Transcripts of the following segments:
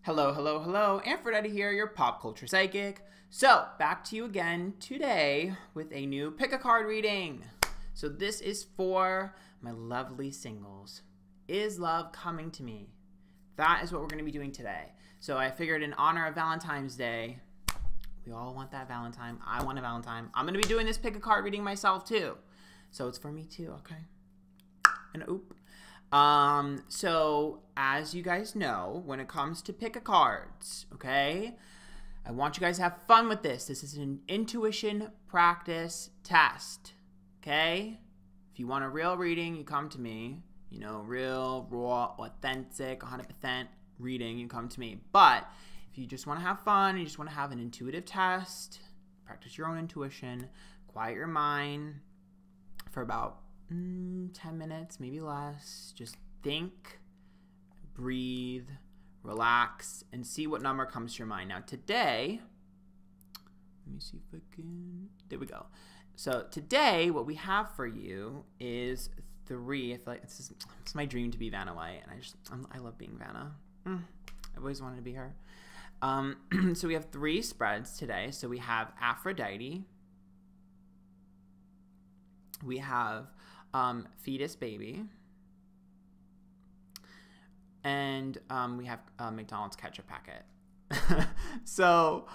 Hello, hello, hello. Antphrodite here, your pop culture psychic. So, back to you again today with a new pick a card reading. So this is for my lovely singles. Is love coming to me? That is what we're going to be doing today. So I figured in honor of Valentine's Day, we all want that Valentine. I want a Valentine. I'm going to be doing this pick a card reading myself too. So it's for me too, okay? And oop. So as you guys know, when it comes to pick a cards, okay, I want you guys to have fun with this. This is an intuition practice test, okay? If you want a real reading, you come to me. You know, real, raw, authentic, 100% reading, you come to me. But if you just want to have fun, you just want to have an intuitive test, practice your own intuition, quiet your mind for about 10 minutes, maybe less. Just think, breathe, relax, and see what number comes to your mind. Now today, let me see if I can, there we go. So today, what we have for you is 3. I feel like it's my dream to be Vanna White, and I love being Vanna. I've always wanted to be her. So we have 3 spreads today. So we have Aphrodite, we have fetus baby, and we have McDonald's ketchup packet. So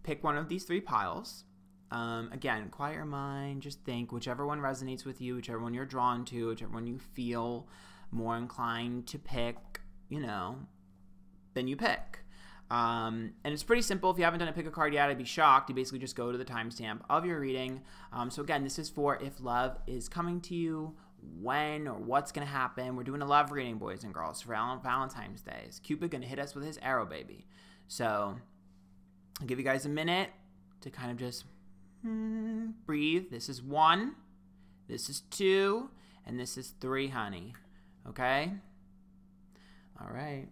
pick one of these 3 piles. Again, quiet your mind, just think, whichever one resonates with you, whichever one you're drawn to, whichever one you feel more inclined to pick, you know, then you pick. And it's pretty simple. If you haven't done a pick a card yet, I'd be shocked. You basically just go to the timestamp of your reading. So again, this is for if love is coming to you, when or what's going to happen. We're doing a love reading, boys and girls, for Valentine's Day. Is Cupid going to hit us with his arrow, baby? So I'll give you guys a minute to kind of just breathe. This is 1, this is 2, and this is 3, honey. Okay? All right.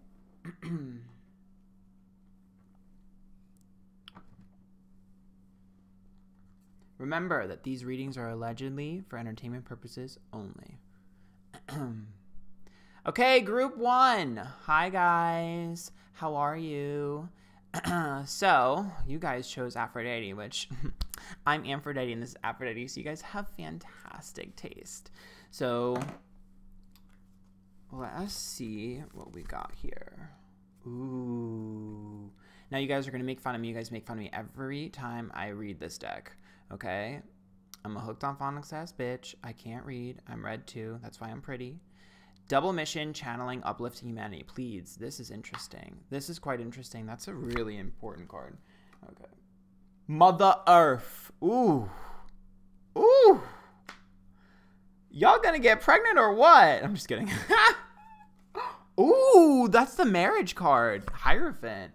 Remember that these readings are allegedly for entertainment purposes only. Okay, group 1. Hi, guys. How are you? So, you guys chose Aphrodite, which I'm Antphrodite and this is Aphrodite, so you guys have fantastic taste. So, let us see what we got here. Ooh. Now, you guys are going to make fun of me. You guys make fun of me every time I read this deck. Okay, I'm a hooked on phonics ass bitch. I can't read. I'm red too. That's why I'm pretty. Double mission, channeling, uplifting humanity. Please, this is interesting. This is quite interesting. That's a really important card. Okay. Mother Earth. Ooh. Ooh. Y'all gonna get pregnant or what? I'm just kidding. Ooh, that's the marriage card. Hierophant.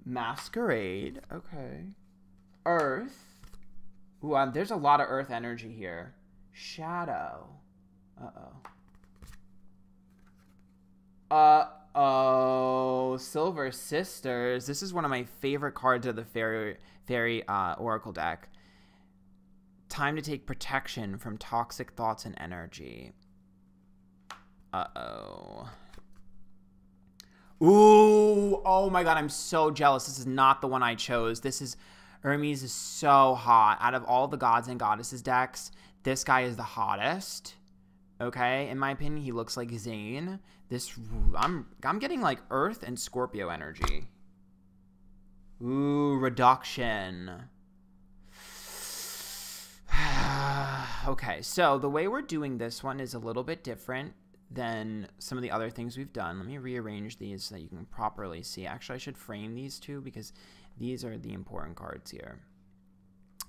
Masquerade. Okay. Earth. Ooh, there's a lot of earth energy here. Shadow. Uh-oh. Silver Sisters. This is one of my favorite cards of the Fairy Oracle deck. Time to take protection from toxic thoughts and energy. Uh-oh. Ooh. Oh my god, I'm so jealous. This is not the one I chose. This is... Hermes is so hot. Out of all the gods and goddesses decks, this guy is the hottest. Okay, in my opinion, he looks like Zayn. I'm getting like Earth and Scorpio energy. Ooh, reduction. Okay, so the way we're doing this one is a little bit different than some of the other things we've done. Let me rearrange these so that you can properly see. Actually, I should frame these two because these are the important cards here.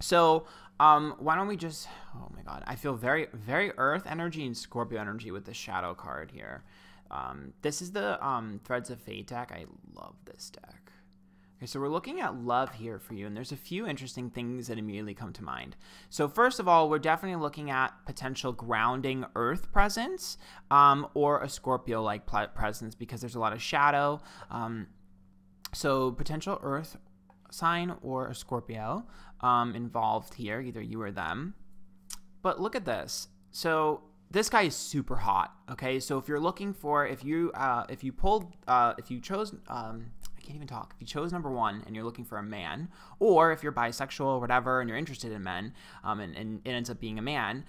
So, why don't we just... Oh my god. I feel very, very Earth energy and Scorpio energy with the Shadow card here. This is the Threads of Fate deck. I love this deck. Okay, so we're looking at love here for you, and there's a few interesting things that immediately come to mind. So first of all, we're definitely looking at potential grounding Earth presence, or a Scorpio-like presence, because there's a lot of shadow. So potential Earth sign or a Scorpio involved here, either you or them. But look at this. So this guy is super hot. Okay, so if you're looking for, if you chose, I can't even talk. If you chose number 1 and you're looking for a man, or if you're bisexual or whatever and you're interested in men, and it ends up being a man,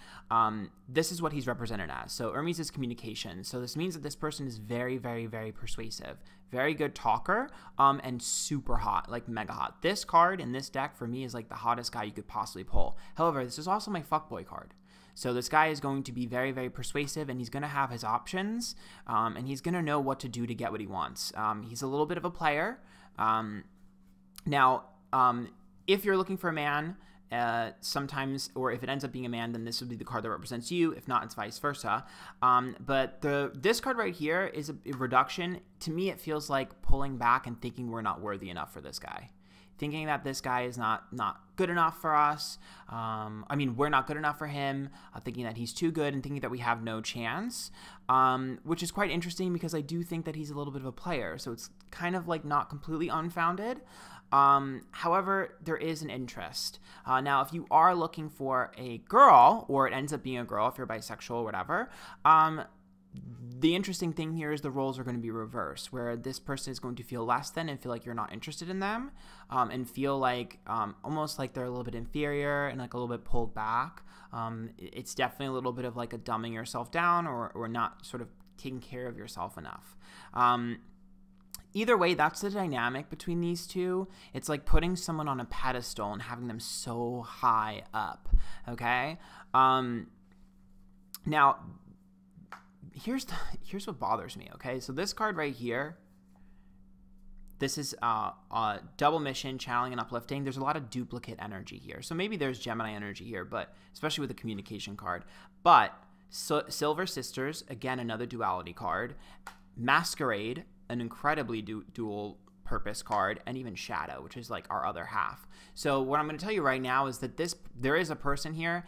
this is what he's represented as. So Hermes is communication. So this means that this person is very, very, very persuasive, very good talker, and super hot, like mega hot. This card in this deck for me is like the hottest guy you could possibly pull. However, this is also my fuckboy card. So this guy is going to be very, very persuasive, and he's going to have his options, and he's going to know what to do to get what he wants. He's a little bit of a player. Now, if you're looking for a man, sometimes, or if it ends up being a man, then this would be the card that represents you. If not, it's vice versa. But this card right here is a reduction. To me, it feels like pulling back and thinking we're not worthy enough for this guy. Thinking that this guy is not good enough for us. I mean, we're not good enough for him. Thinking that he's too good and thinking that we have no chance, which is quite interesting because I do think that he's a little bit of a player. So it's kind of like not completely unfounded. However, there is an interest. Now, if you are looking for a girl, or it ends up being a girl, if you're bisexual or whatever, the interesting thing here is the roles are going to be reversed, where this person is going to feel less than and feel like you're not interested in them, and feel like almost like they're a little bit inferior and like a little bit pulled back. It's definitely a little bit of like a dumbing yourself down, or not sort of taking care of yourself enough. Either way, that's the dynamic between these two. It's like putting someone on a pedestal and having them so high up, okay? Now, here's what bothers me, okay? So this card right here, this is double mission, channeling and uplifting. There's a lot of duplicate energy here. So maybe there's Gemini energy here, but especially with the communication card. But Silver Sisters, again, another duality card. Masquerade, an incredibly dual purpose card, and even Shadow, which is like our other half. So what I'm going to tell you right now is that there is a person here,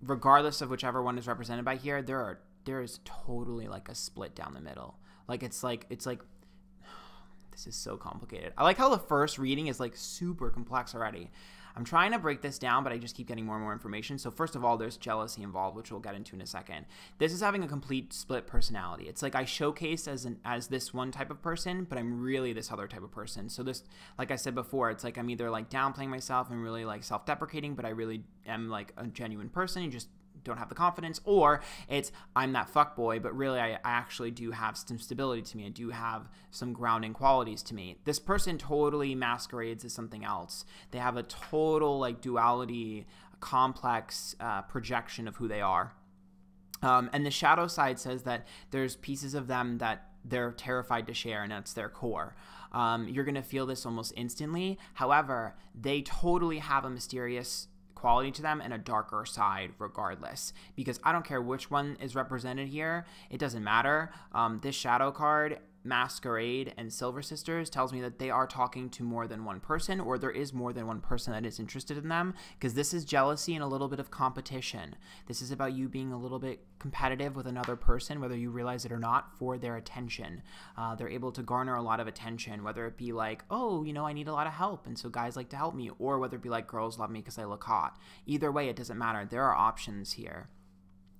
regardless of whichever one is represented by here, there is totally like a split down the middle. Like it's like this is so complicated. I like how the first reading is like super complex already. I'm trying to break this down, but I just keep getting more and more information. So first of all, there's jealousy involved, which we'll get into in a second. This is having a complete split personality. It's like I showcase as this one type of person, but I'm really this other type of person. So this, like I said before, it's like I'm either like downplaying myself and really like self-deprecating, but I really am like a genuine person. You just don't have the confidence, or it's I'm that fuckboy, but really I actually do have some stability to me. I do have some grounding qualities to me. This person totally masquerades as something else. They have a total like duality, complex projection of who they are. And the shadow side says that there's pieces of them that they're terrified to share, and that's their core. You're going to feel this almost instantly. However, they totally have a mysterious quality to them and a darker side regardless, because I don't care which one is represented here, it doesn't matter. This shadow card, Masquerade and Silver Sisters, tells me that they are talking to more than one person, or there is more than one person that is interested in them, because this is jealousy and a little bit of competition. This is about you being a little bit competitive with another person, whether you realize it or not, for their attention. They're able to garner a lot of attention, whether it be like, oh, you know, I need a lot of help, and so guys like to help me, or whether it be like girls love me because I look hot. Either way, it doesn't matter. There are options here.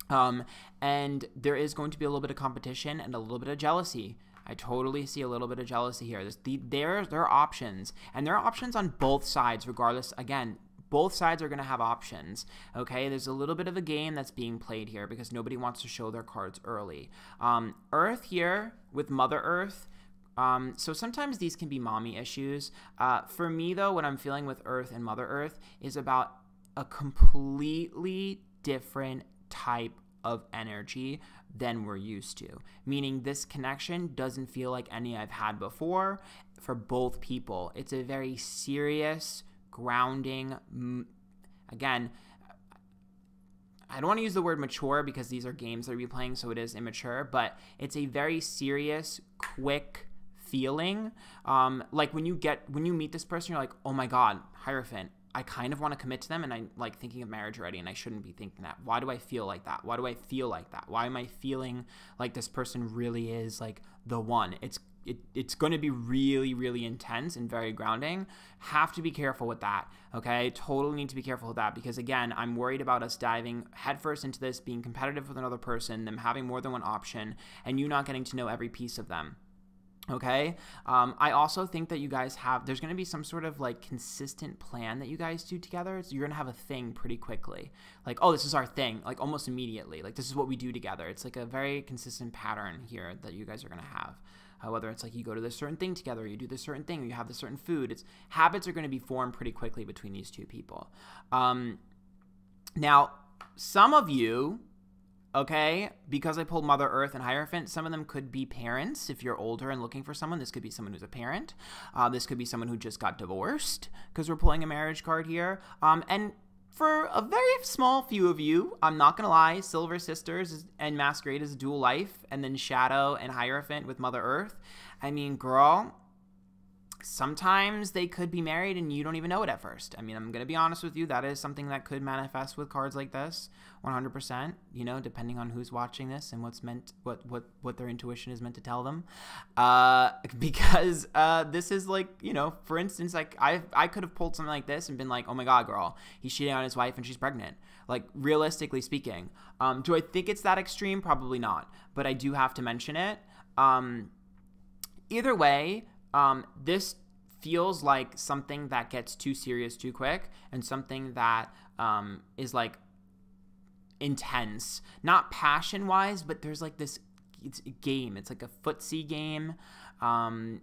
And there is going to be a little bit of competition and a little bit of jealousy. I totally see a little bit of jealousy here. There are options, and there are options on both sides regardless. Again, both sides are going to have options, okay? There's a little bit of a game that's being played here because nobody wants to show their cards early. Earth here with Mother Earth. So sometimes these can be mommy issues. For me, though, what I'm feeling with Earth and Mother Earth is about a completely different type of energy than we're used to, meaning this connection doesn't feel like any I've had before for both people. It's a very serious, grounding, again, I don't want to use the word mature because these are games that we're playing, so it is immature, but it's a very serious, quick feeling. Like when you meet this person, you're like, oh my God, Hierophant, I kind of want to commit to them, and I'm like thinking of marriage already, and I shouldn't be thinking that. Why do I feel like that? Why do I feel like that? Why am I feeling like this person really is like the one? It's it's going to be really, really intense and very grounding. Have to be careful with that, okay? Totally need to be careful with that because, again, I'm worried about us diving headfirst into this, being competitive with another person, them having more than one option, and you not getting to know every piece of them. Okay. I also think that you guys there's going to be some sort of like consistent plan that you guys do together. So you're going to have a thing pretty quickly. Like, oh, this is our thing, like almost immediately. Like, this is what we do together. It's like a very consistent pattern here that you guys are going to have. Whether it's like you go to this certain thing together, or you do this certain thing, or you have this certain food. Habits are going to be formed pretty quickly between these two people. Now, some of you, okay, because I pulled Mother Earth and Hierophant, some of them could be parents. If you're older and looking for someone, this could be someone who's a parent. This could be someone who just got divorced because we're pulling a marriage card here. And for a very small few of you, I'm not going to lie, Silver Sisters and Masquerade is a dual life, and then Shadow and Hierophant with Mother Earth. I mean, girl, sometimes they could be married and you don't even know it at first. I mean, I'm going to be honest with you. That is something that could manifest with cards like this 100%, you know, depending on who's watching this and what their intuition is meant to tell them. Because this is like, you know, for instance, like I could have pulled something like this and been like, oh my God, girl, he's cheating on his wife and she's pregnant. Like, realistically speaking, do I think it's that extreme? Probably not, but I do have to mention it. Either way, this feels like something that gets too serious too quick and something that is like intense, not passion wise, but there's like this, it's a game. It's like a footsie game. And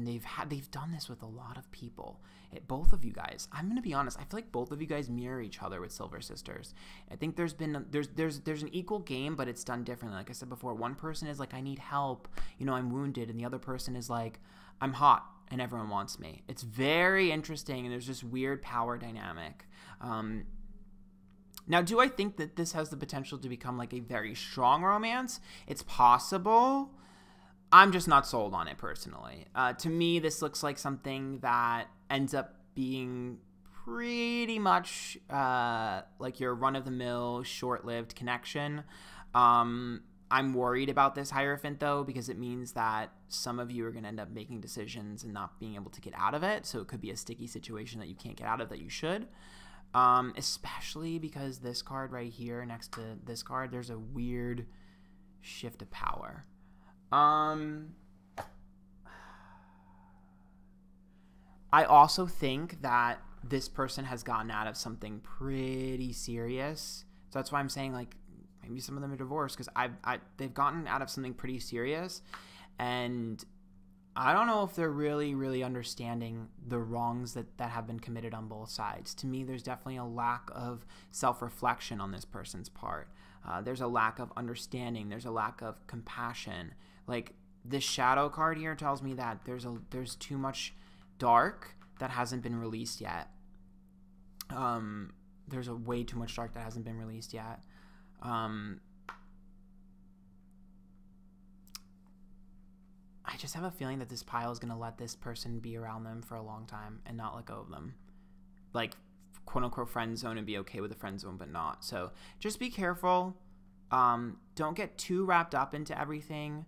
they've done this with a lot of people. Both of you guys, I'm going to be honest, I feel like both of you guys mirror each other with Silver Sisters. I think there's an equal game, but it's done differently. Like I said before, one person is like, I need help, you know, I'm wounded, and the other person is like, I'm hot and everyone wants me. It's very interesting, and there's this weird power dynamic. Now, do I think that this has the potential to become like a very strong romance? It's possible. I'm just not sold on it personally. To me, this looks like something that ends up being pretty much like your run-of-the-mill, short-lived connection. I'm worried about this Hierophant, though, because it means that some of you are going to end up making decisions and not being able to get out of it. So it could be a sticky situation that you can't get out of that you should. Especially because this card right here next to this card, there's a weird shift of power. I also think that this person has gotten out of something pretty serious. So that's why I'm saying, like, maybe some of them are divorced, because they've gotten out of something pretty serious, and I don't know if they're really, really understanding the wrongs that have been committed on both sides. To me, there's definitely a lack of self-reflection on this person's part. There's a lack of understanding. There's a lack of compassion. Like, this Shadow card here tells me that there's too much dark that hasn't been released yet. There's a way too much dark that hasn't been released yet. I just have a feeling that this pile is going to let this person be around them for a long time and not let go of them. Like, quote-unquote friend zone, and be okay with the friend zone, but not. So just be careful. Don't get too wrapped up into everything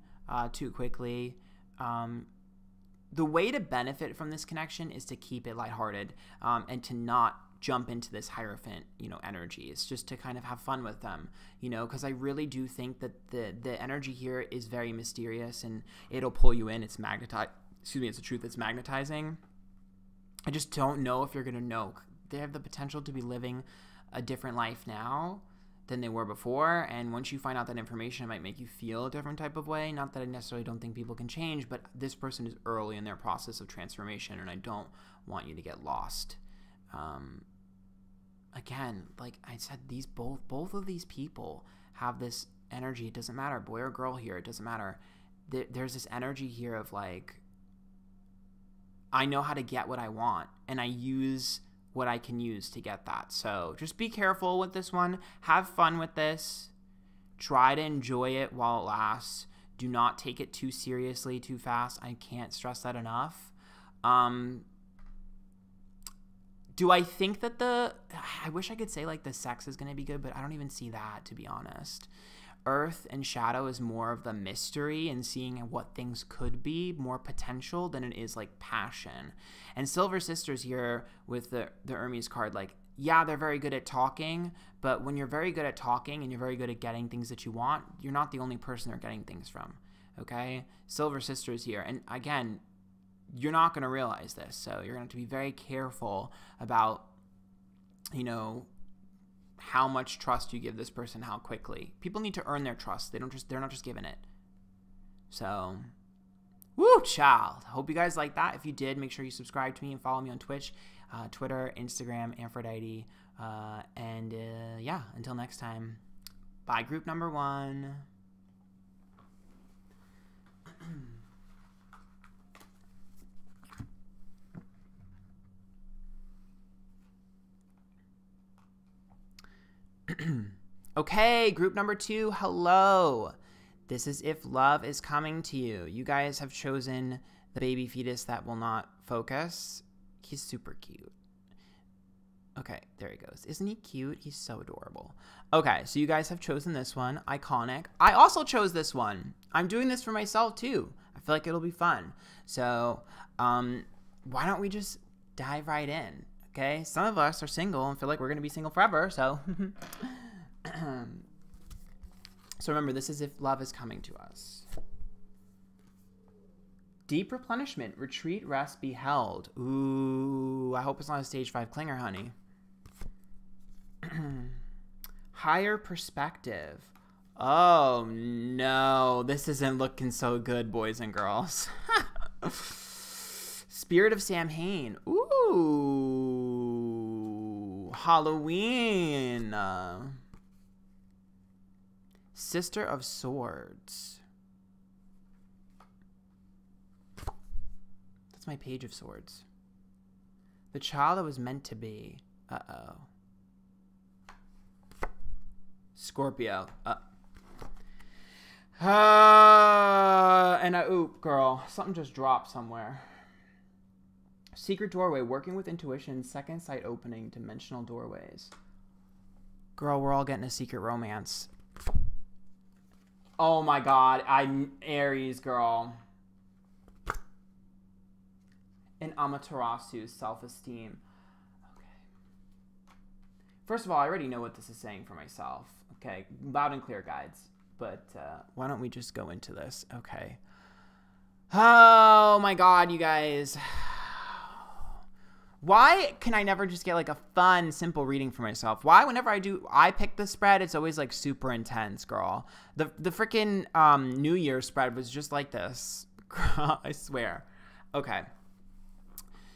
too quickly. The way to benefit from this connection is to keep it lighthearted and to not jump into this Hierophant, you know, energy. It's just to kind of have fun with them, you know, because I really do think that the energy here is very mysterious and it'll pull you in. It's it's the truth. It's magnetizing. I just don't know if you're going to know. They have the potential to be living a different life now than they were before, and once you find out that information, it might make you feel a different type of way. Not that I necessarily don't think people can change, but this person is early in their process of transformation, and I don't want you to get lost. Again, like I said, both of these people have this energy. It doesn't matter, boy or girl here, it doesn't matter. There's this energy here of like, I know how to get what I want, and I use what I can use to get that. So just be careful with this one. Have fun with this. Try to enjoy it while it lasts. Do not take it too seriously too fast. I can't stress that enough. Do I think that I wish I could say like the sex is going to be good, but I don't even see that, to be honest. Earth and shadow is more of the mystery and seeing what things could be, more potential than it is like passion. And Silver Sisters here with the Hermes card, like, yeah, they're very good at talking, but when you're very good at talking and you're very good at getting things that you want, you're not the only person they're getting things from, okay? Silver Sisters here. And again, you're not going to realize this, so you're going to have to be very careful about, you know, how much trust you give this person, how quickly. People need to earn their trust. They're not just given it. So, woo, child. Hope you guys like that. If you did, make sure you subscribe to me and follow me on Twitch, Twitter, Instagram, Antphrodite. Yeah, until next time. Bye, group number 1. Okay, group number 2, hello. This is if love is coming to you. You guys have chosen the baby fetus that will not focus. He's super cute. Okay, there he goes. Isn't he cute? He's so adorable. Okay, so you guys have chosen this one. Iconic. I also chose this one. I'm doing this for myself too. I feel like it'll be fun. So, why don't we just dive right in? Okay, some of us are single and feel like we're going to be single forever, so. So remember, this is if love is coming to us. Deep replenishment, retreat, rest, be held. Ooh, I hope it's not a stage 5 clinger, honey. Higher perspective. Oh, no. This isn't looking so good, boys and girls. Spirit of Samhain. Ooh. Halloween. Sister of Swords. That's my Page of Swords. The child that was meant to be. Uh-oh. Scorpio. Oop, girl. Something just dropped somewhere. Secret doorway. Working with intuition. Second sight opening. Dimensional doorways. Girl, we're all getting a secret romance. Oh my god. I'm Aries, girl. And Amaterasu. Self-esteem. Okay. First of all, I already know what this is saying for myself. Okay. Loud and clear, guides. But why don't we just go into this? Okay. Oh my god, you guys. Why can I never just get like a fun, simple reading for myself? Why whenever I pick the spread, it's always like super intense, girl. The freaking New Year's spread was just like this. I swear. Okay.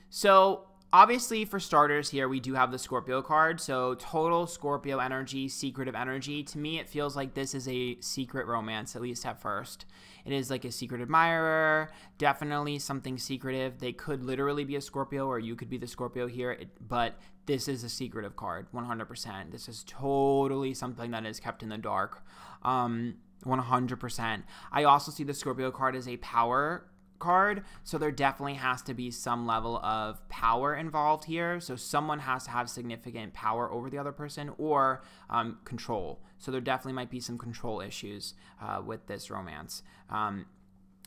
So obviously, for starters here, we do have the Scorpio card. So total Scorpio energy, secretive energy. To me, it feels like this is a secret romance, at least at first. It is like a secret admirer, definitely something secretive. They could literally be a Scorpio, or you could be the Scorpio here, but this is a secretive card, 100%. This is totally something that is kept in the dark, 100%. I also see the Scorpio card as a power card, so there definitely has to be some level of power involved here. So someone has to have significant power over the other person, or control. So there definitely might be some control issues with this romance.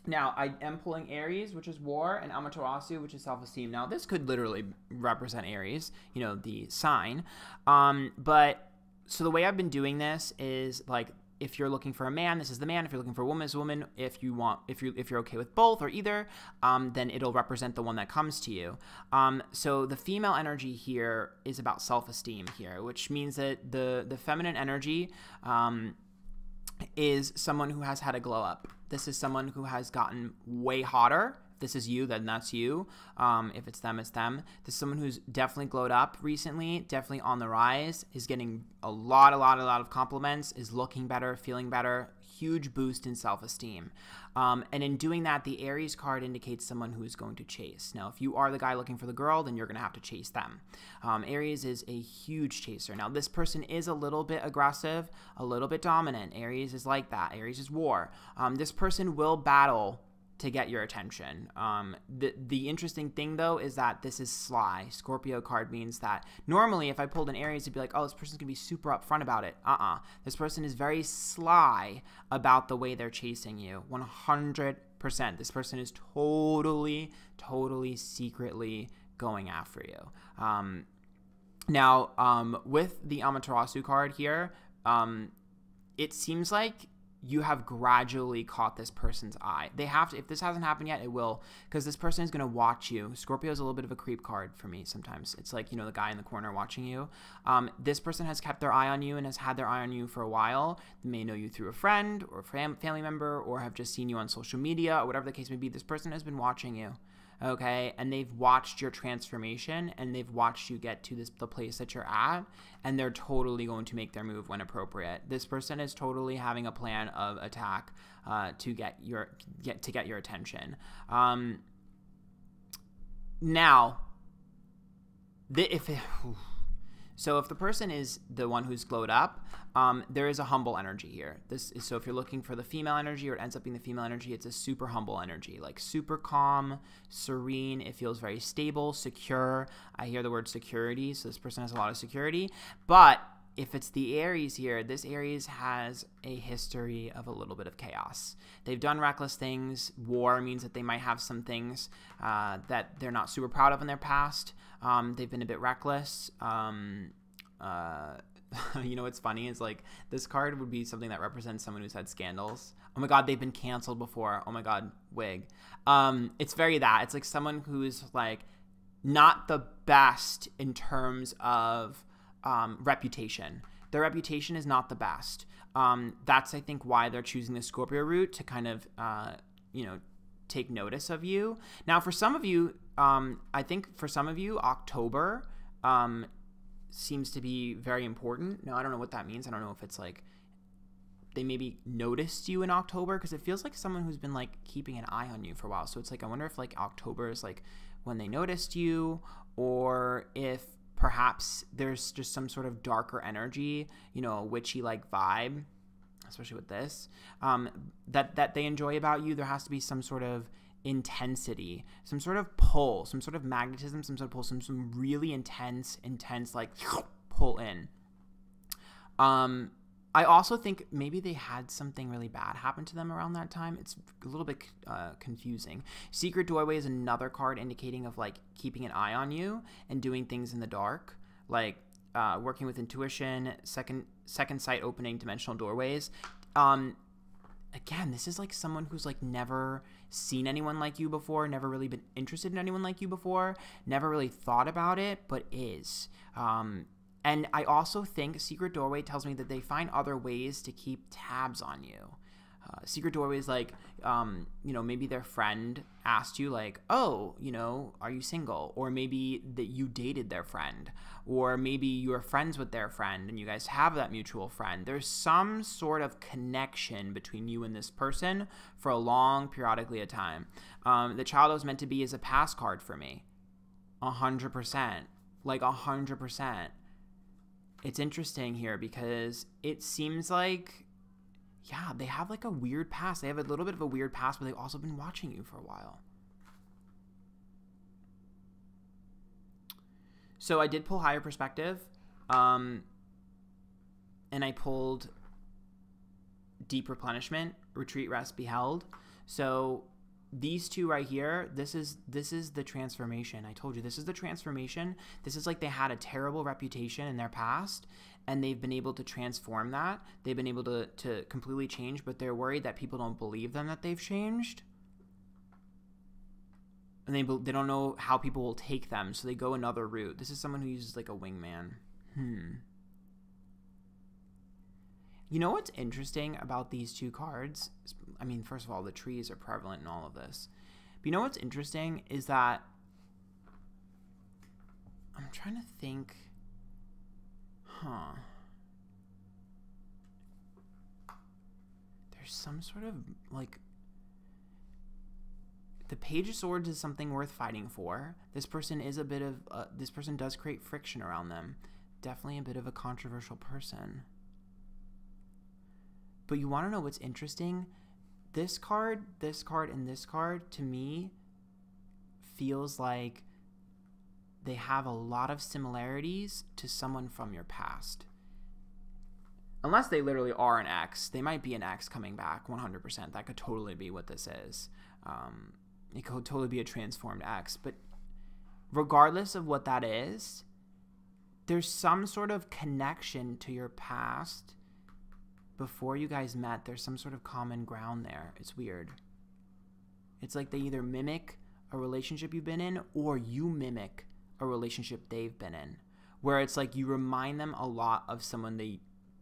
Now, I am pulling Aries, which is war, and Amaterasu, which is self-esteem. Now, this could literally represent Aries, you know, the sign. But so the way I've been doing this is like, if you're looking for a man, this is the man. If you're looking for a woman, it's a woman. If you're okay with both or either, then it'll represent the one that comes to you. So the female energy here is about self-esteem here, which means that the feminine energy is someone who has had a glow up. This is someone who has gotten way hotter. If this is you, then that's you. If it's them, it's them. This is someone who's definitely glowed up recently, definitely on the rise, is getting a lot of compliments, is looking better, feeling better, huge boost in self-esteem. And in doing that, the Aries card indicates someone who is going to chase. Now, if you are the guy looking for the girl, then you're going to have to chase them. Aries is a huge chaser. Now, this person is a little bit aggressive, a little bit dominant. Aries is like that. Aries is war. This person will battle to get your attention. The interesting thing, though, is that this is sly. Scorpio card means that normally if I pulled an Aries, it'd be like, oh, this person's going to be super upfront about it. This person is very sly about the way they're chasing you. 100%. This person is totally secretly going after you. Now, with the Amaterasu card here, it seems like you have gradually caught this person's eye. They have to, if this hasn't happened yet, it will, because this person is going to watch you. Scorpio is a little bit of a creep card for me sometimes. It's like, you know, the guy in the corner watching you. This person has kept their eye on you and has had their eye on you for a while. They may know you through a friend or family member, or have just seen you on social media, or whatever the case may be. This person has been watching you. Okay, and they've watched your transformation, and they've watched you get to the place that you're at, and they're totally going to make their move when appropriate. This person is totally having a plan of attack to get your attention. Now, if the person is the one who's glowed up, there is a humble energy here. So if you're looking for the female energy, or it ends up being the female energy, it's a super humble energy, like super calm, serene. It feels very stable, secure. I hear the word security, so this person has a lot of security. But if it's the Aries here, this Aries has a history of a little bit of chaos. They've done reckless things. War means that they might have some things that they're not super proud of in their past. They've been a bit reckless. You know what's funny is, like, this card would be something that represents someone who's had scandals. Oh my god, they've been canceled before. Oh my god, wig. It's very that. It's like someone who's like not the best in terms of reputation. Their reputation is not the best. That's, I think, why they're choosing the Scorpio route, to kind of take notice of you. Now, for some of you, I think for some of you, October seems to be very important. Now, I don't know what that means. I don't know if it's like they maybe noticed you in October, because it feels like someone who's been like keeping an eye on you for a while. So it's like, I wonder if like October is like when they noticed you, or if perhaps there's just some sort of darker energy, you know, a witchy like vibe, especially with this, that they enjoy about you. There has to be some sort of intensity, some sort of pull, some sort of magnetism, some sort of pull, some really intense like pull in. I also think maybe they had something really bad happen to them around that time. It's a little bit confusing. Secret Doorway is another card indicating of like keeping an eye on you and doing things in the dark, like working with intuition, second sight opening, dimensional doorways. Again, this is like someone who's like never seen anyone like you before, never really been interested in anyone like you before, never really thought about it, but is. And I also think Secret Doorway tells me that they find other ways to keep tabs on you. Secret Doorway is like, maybe their friend asked you like, oh, are you single? Or maybe that you dated their friend, or maybe you are friends with their friend and you guys have that mutual friend. There's some sort of connection between you and this person for a long periodically of time. The Child I Was Meant to Be is a pass card for me. 100%. Like 100%. It's interesting here because it seems like, yeah, they have like a weird past. They have a little bit of a weird past, but they've also been watching you for a while. So I did pull Higher Perspective, and I pulled Deep Replenishment, Retreat, Rest, Be Held. So these two right here, this is the transformation. I told you, this is the transformation. This is like they had a terrible reputation in their past, and they've been able to transform that. They've been able to completely change, but they're worried that people don't believe them that they've changed. And they don't know how people will take them, so they go another route. This is someone who uses like a wingman. You know what's interesting about these two cards? I mean, first of all, the trees are prevalent in all of this. But you know what's interesting is that I'm trying to think. There's some sort of like, the Page of Swords is something worth fighting for. This person is a bit of this person does create friction around them. Definitely a bit of a controversial person. But you want to know what's interesting? this card, and this card, to me, feels like they have a lot of similarities to someone from your past. Unless they literally are an ex. They might be an ex coming back 100%. That could totally be what this is. It could totally be a transformed ex. But regardless of what that is, there's some sort of connection to your past. Before you guys met, there's some sort of common ground there. It's weird. It's like they either mimic a relationship you've been in, or you mimic a relationship they've been in. Where it's like you remind them a lot of someone they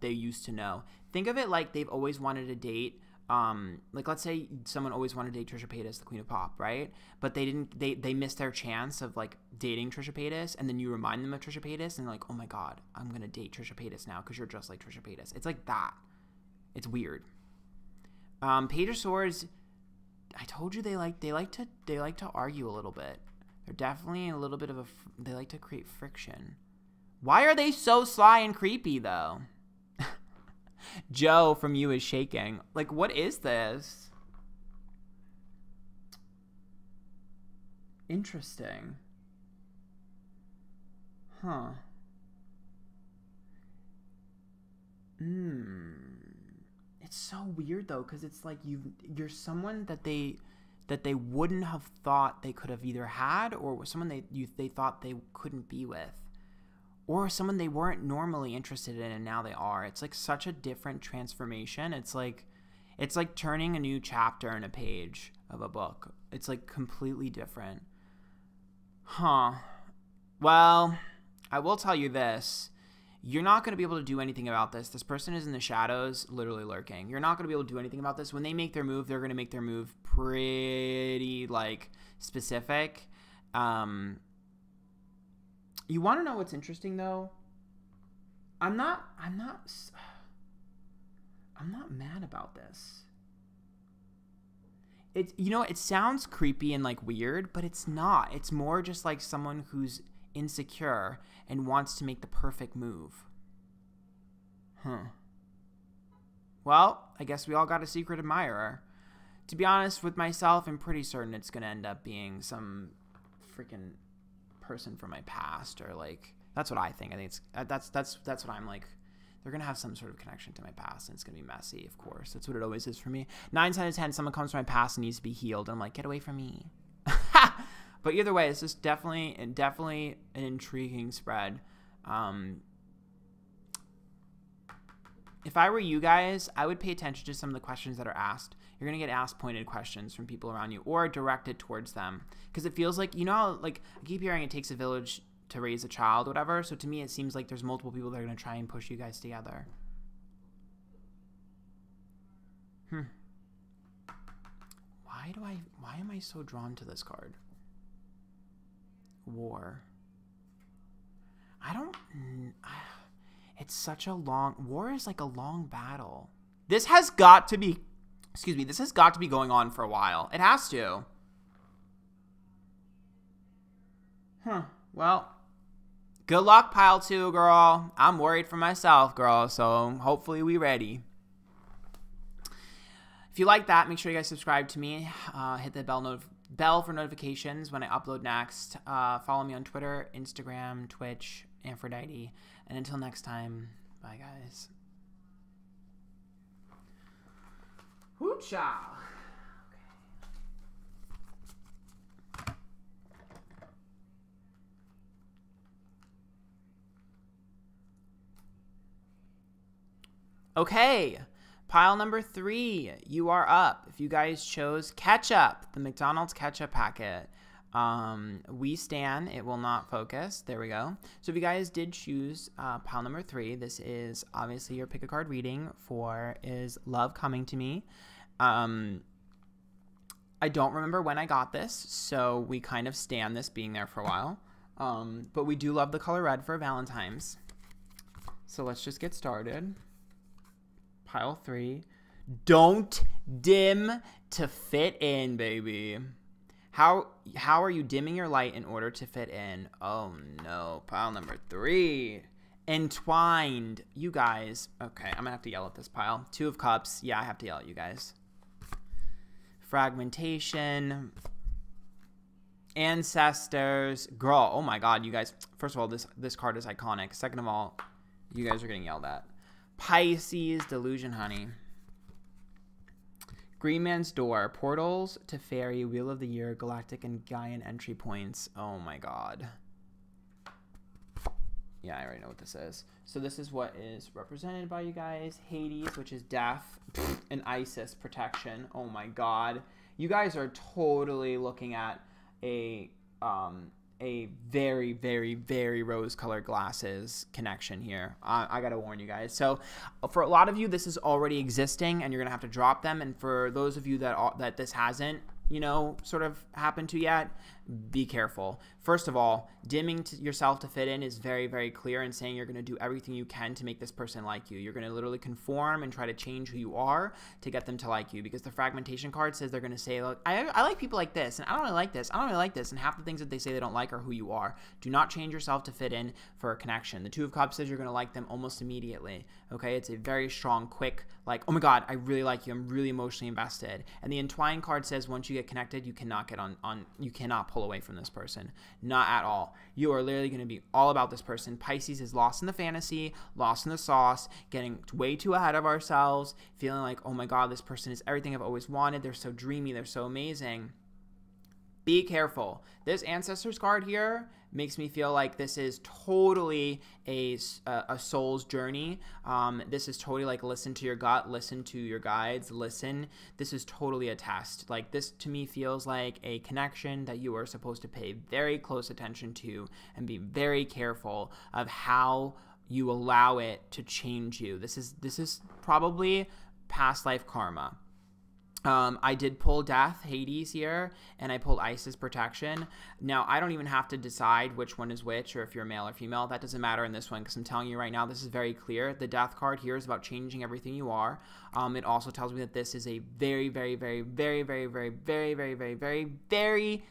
used to know. Think of it like they've always wanted to date. Like let's say someone always wanted to date Trisha Paytas, the Queen of Pop, right? But they missed their chance of like dating Trisha Paytas, and then you remind them of Trisha Paytas, and they're like, oh my God, I'm gonna date Trisha Paytas now because you're just like Trisha Paytas. It's like that. It's weird. Page of Swords, I told you they like to argue a little bit. They're definitely a little bit of they like to create friction. Why are they so sly and creepy though? Joe from You is shaking. Like, what is this? Interesting. Huh. It's so weird though, because it's like you're someone that they wouldn't have thought they could have either had, or someone they thought they couldn't be with. Or someone they weren't normally interested in and now they are. It's like such a different transformation. It's like turning a new chapter in a page of a book. It's like completely different. Huh. Well, I will tell you this. You're not going to be able to do anything about this. This person is in the shadows, literally lurking. You're not going to be able to do anything about this. When they make their move, they're going to make their move pretty, like, specific. You want to know what's interesting though? I'm not mad about this. It's, you know, it sounds creepy and like weird, but it's not. It's more just like someone who's insecure and wants to make the perfect move. Well, I guess we all got a secret admirer. To be honest with myself, I'm pretty certain it's going to end up being some freaking person from my past, or like, that's what I think. I think it's that's what I'm like. They're gonna have some sort of connection to my past, and it's gonna be messy, of course. That's what it always is for me. 9 out of 10, someone comes from my past and needs to be healed, and I'm like, get away from me. But either way, it's just definitely an intriguing spread. If I were you guys, I would pay attention to some of the questions that are asked. You're going to get asked pointed questions from people around you, or directed towards them. Because it feels like, you know how, like, I keep hearing it takes a village to raise a child, whatever. So to me, it seems like there's multiple people that are going to try and push you guys together. Why am I so drawn to this card? War. It's such a long, war is like a long battle. This has got to be, this has got to be going on for a while. It has to. Well, good luck, pile 2, girl. I'm worried for myself, girl, so hopefully we ready. If you like that, make sure you guys subscribe to me. Hit the bell for notifications when I upload next. Follow me on Twitter, Instagram, Twitch, Antphrodite. And until next time, bye, guys. Woo-cha! Okay, pile number 3, you are up. If you guys chose ketchup, the McDonald's ketchup packet, we stan, it will not focus. There we go. So if you guys did choose pile number 3, this is obviously your pick a card reading for Is Love Coming to Me? I don't remember when I got this, so we kind of stan this being there for a while. But we do love the color red for Valentine's. So let's just get started. Pile 3. Don't dim to fit in, baby. How are you dimming your light in order to fit in? Oh no, pile number 3. Entwined. You guys. Okay, I'm gonna have to yell at this pile. 2 of Cups. Yeah, I have to yell at you guys. fragmentation, ancestors, girl. Oh my God, you guys. First of all, this card is iconic. Second of all, you guys are getting yelled at. Pisces, delusion, honey. Green Man's Door, portals to fairy, wheel of the year, galactic and Gaian entry points. Oh my God. Yeah, I already know what this is. So this is what is represented by you guys. Hades, which is death, and Isis, protection. Oh my God. You guys are totally looking at a very, very, very rose-colored glasses connection here. I gotta warn you guys. So for a lot of you, this is already existing, and you're gonna have to drop them. And for those of you that this hasn't, you know, sort of happened to yet, be careful. First of all, dimming yourself to fit in is very, very clear, and saying you're going to do everything you can to make this person like you. You're going to literally conform and try to change who you are to get them to like you, because the fragmentation card says they're going to say, look, I like people like this, and I don't really like this, I don't really like this, and half the things that they say they don't like are who you are. Do not change yourself to fit in for a connection. The Two of Cups says you're going to like them almost immediately, okay? It's a very strong, quick, like, oh my God, I really like you, I'm really emotionally invested. And the Entwine card says once you get connected, you cannot get you cannot pull away from this person. Not at all. You are literally going to be all about this person. Pisces is lost in the fantasy, lost in the sauce, getting way too ahead of ourselves, feeling like, oh my God, this person is everything I've always wanted. They're so dreamy. They're so amazing. Be careful. This Ancestors card here makes me feel like this is totally a soul's journey. This is totally like listen to your gut, listen to your guides, listen. This is totally a test. Like this to me feels like a connection that you are supposed to pay very close attention to and be very careful of how you allow it to change you. This is probably past life karma. I did pull Death, Hades here, and I pulled Isis, Protection. Now, I don't even have to decide which one is which, or if you're male or female. That doesn't matter in this one, because I'm telling you right now, this is very clear. The Death card here is about changing everything you are. It also tells me that this is a very, very, very, very, very, very, very, very, very, very, very,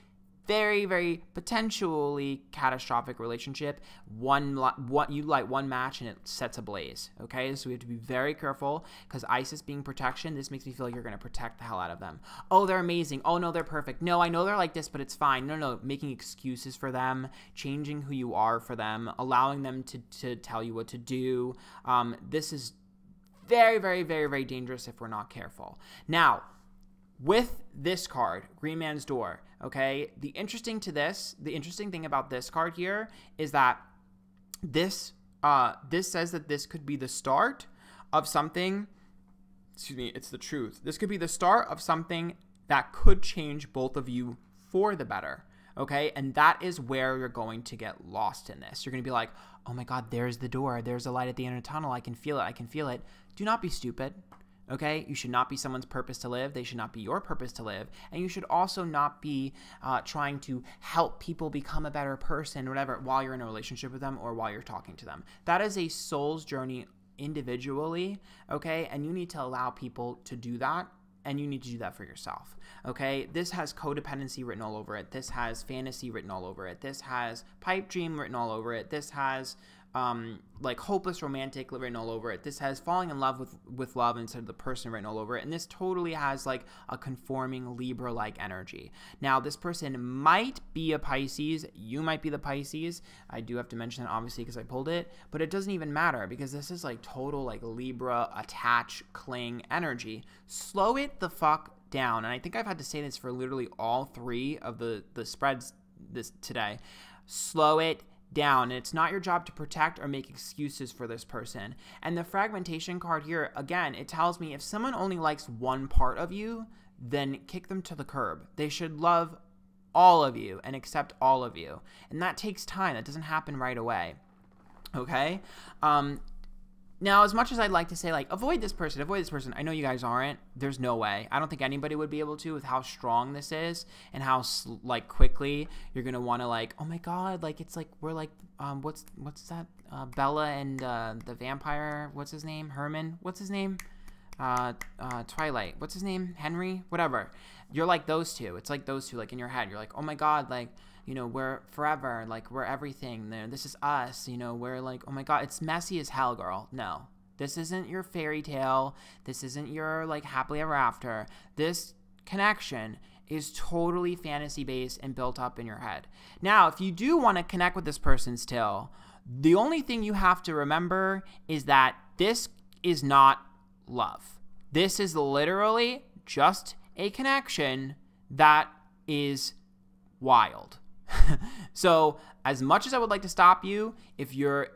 very, very potentially catastrophic relationship. You light one match and it sets ablaze. Okay, so we have to be very careful, because Isis being protection, this makes me feel like you're going to protect the hell out of them. Oh, they're amazing. Oh no, they're perfect. No, I know they're like this, but it's fine. No, making excuses for them, changing who you are for them, allowing them to tell you what to do. This is very, very, very, very dangerous if we're not careful. Now, with this card, Green Man's Door, okay, the interesting thing about this card here is that this says that this could be the start of something, excuse me, it's the truth. This could be the start of something that could change both of you for the better, okay? And that is where you're going to get lost in this. You're going to be like, oh my God, there's the door. There's a light at the end of the tunnel. I can feel it. I can feel it. Do not be stupid. Okay, you should not be someone's purpose to live. They should not be your purpose to live. And you should also not be trying to help people become a better person or whatever while you're in a relationship with them or while you're talking to them. That is a soul's journey individually, okay? And you need to allow people to do that, and you need to do that for yourself, okay? This has codependency written all over it. This has fantasy written all over it. This has pipe dream written all over it. This has like hopeless romantic written all over it. This has falling in love with love instead of the person written all over it. And this totally has like a conforming Libra-like energy. Now, this person might be a Pisces. You might be the Pisces. I do have to mention that obviously because I pulled it, but it doesn't even matter because this is like total like Libra attach, cling energy. Slow it the fuck down. And I think I've had to say this for literally all three of the spreads today. Slow it down. And it's not your job to protect or make excuses for this person. And the fragmentation card here, again, it tells me if someone only likes one part of you, then kick them to the curb. They should love all of you and accept all of you. And that takes time. That doesn't happen right away. Okay? Now, as much as I'd like to say, like, avoid this person, I know you guys aren't. There's no way. I don't think anybody would be able to with how strong this is and how, like, quickly you're going to want to, like, oh, my God, like, it's like we're, like, what's that? Bella and the vampire, what's his name? Herman? What's his name? Twilight. What's his name? Henry? Whatever. You're like those two. It's like those two, like, in your head. You're like, oh, my God, like, you know, we're forever, like, we're everything there. This is us, you know, we're like, oh my God, it's messy as hell, girl. No, this isn't your fairy tale. This isn't your, like, happily ever after. This connection is totally fantasy based and built up in your head. Now, if you do want to connect with this person still, the only thing you have to remember is that this is not love. This is literally just a connection that is wild. So as much as I would like to stop you, if you're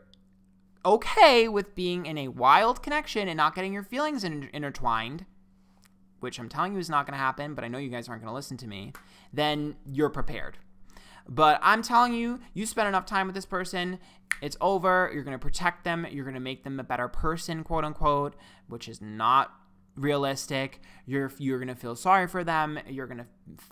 okay with being in a wild connection and not getting your feelings intertwined, which I'm telling you is not going to happen, but I know you guys aren't going to listen to me, then you're prepared. But I'm telling you, you spend enough time with this person, it's over. You're going to protect them. You're going to make them a better person, quote unquote, which is not realistic. You're going to feel sorry for them. You're going to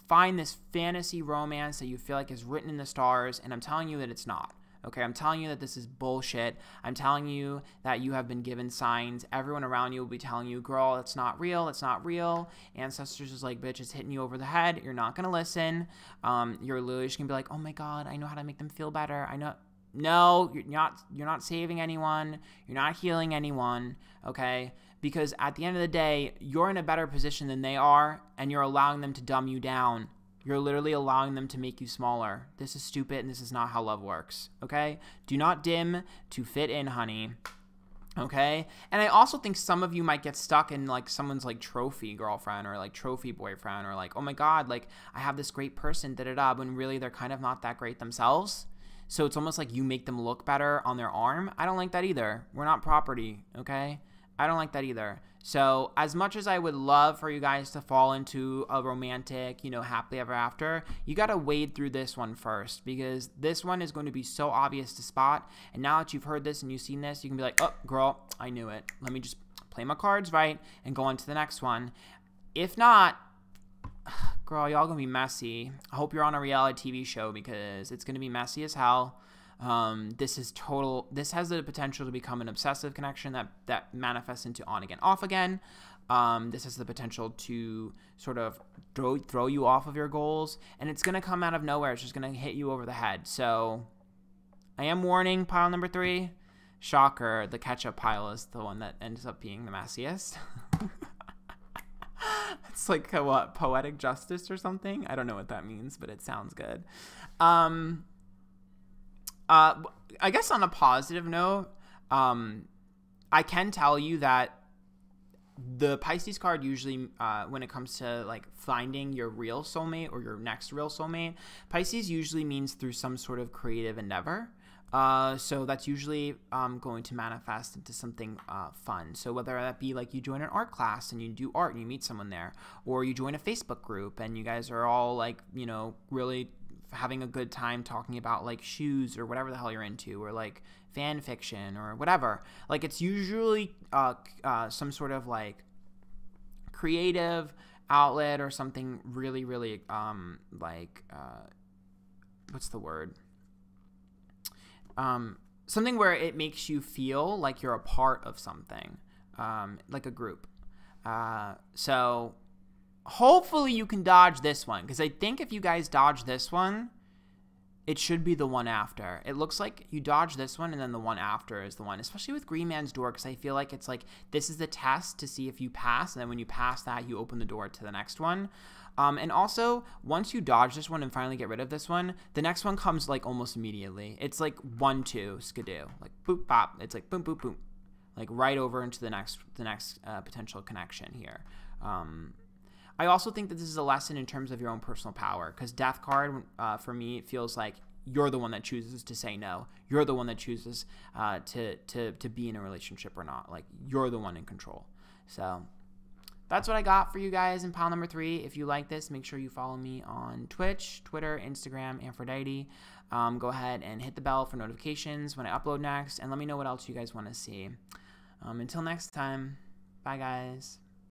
find this fantasy romance that you feel like is written in the stars, and I'm telling you that it's not. Okay, I'm telling you that this is bullshit. I'm telling you that you have been given signs. Everyone around you will be telling you, girl, it's not real. It's not real. Ancestors is like, bitch, it's hitting you over the head. You're not going to listen. You're literally just going to be like, oh my God, I know how to make them feel better. I know. No, you're not saving anyone. You're not healing anyone. Okay, because at the end of the day, you're in a better position than they are, and you're allowing them to dumb you down. You're literally allowing them to make you smaller. This is stupid, and this is not how love works, okay? Do not dim to fit in, honey, okay? And I also think some of you might get stuck in, like, someone's, like, trophy girlfriend or, like, trophy boyfriend or, like, oh, my God, like, I have this great person, da-da-da, when really they're kind of not that great themselves. So it's almost like you make them look better on their arm. I don't like that either. We're not property, okay? I don't like that either. So as much as I would love for you guys to fall into a romantic, happily ever after, you got to wade through this one first, because this one is going to be so obvious to spot. And now that you've heard this and you've seen this, you can be like, oh, girl, I knew it. Let me just play my cards right and go on to the next one. If not, girl, y'all gonna be messy. I hope you're on a reality TV show, because it's gonna be messy as hell. This has the potential to become an obsessive connection that manifests into on again, off again. This has the potential to sort of throw you off of your goals, and it's going to come out of nowhere. It's just going to hit you over the head. So I am warning pile number 3. Shocker, the ketchup pile is the one that ends up being the messiest. It's like what, poetic justice or something? I don't know what that means, but it sounds good. I guess on a positive note, I can tell you that the Pisces card usually, when it comes to like finding your real soulmate or your next real soulmate, Pisces usually means through some sort of creative endeavor. So that's usually going to manifest into something fun. So whether that be like you join an art class and you do art and you meet someone there, or you join a Facebook group and you guys are all like, really having a good time talking about like shoes or whatever the hell you're into, or like fan fiction or whatever. Like it's usually some sort of like creative outlet or something really, really what's the word? Something where it makes you feel like you're a part of something, like a group. So hopefully you can dodge this one, because I think if you guys dodge this one, it should be the one after. It looks like you dodge this one and then the one after is the one, especially with Green Man's Door, because I feel like it's like this is the test to see if you pass, and then when you pass that, you open the door to the next one. And also, once you dodge this one and finally get rid of this one, the next one comes like almost immediately. It's like 1-2 skidoo, like boop bop. It's like boom boop boom, like right over into the next potential connection here. I also think that this is a lesson in terms of your own personal power, because Death card, for me, it feels like you're the one that chooses to say no. You're the one that chooses to be in a relationship or not. Like, you're the one in control. So that's what I got for you guys in pile number 3. If you like this, make sure you follow me on Twitch, Twitter, Instagram, Antphrodite. Go ahead and hit the bell for notifications when I upload next, and let me know what else you guys want to see. Until next time, bye guys.